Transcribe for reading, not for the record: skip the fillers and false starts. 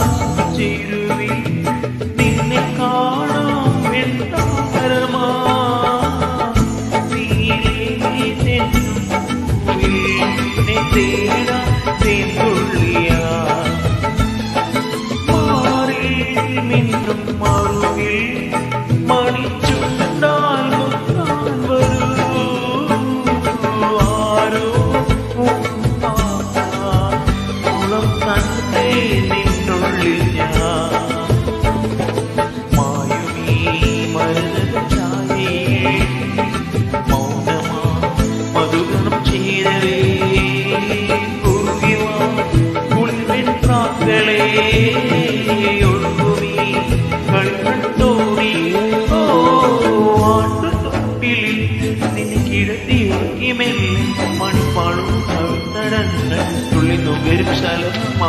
നീരാകാശിച്ചിരുവി നിന്നെ കാണാം വെണ്ണാരമാ നീനെ തേടാ തേന്തുള്ളിയാ മാറി മിന്നും മറുകിൽ മണിച്ചുണ്ടാൽ മുത്താൻ വരൂ ആരോ കുളം കണ്ടേ നിന്നുള്ളിൽ ഞാൻ മായുമീ മരുന്ന ചായേ മൗനമാ മധുഗണം ചേരവേ കുറുകിവാ കുളിവെൺ പ്രാക്കളേ ഒഴുകുമീ കളിക്കട്ടോടി ഓ ആട്ടുതൊട്ടിലിൽ നിന്നെ കിടത്തിയൊരുക്കി മെല്ലെ മണിപ്പാളും കവിതടന്ന് തുള്ളി നുകരും ശലഭം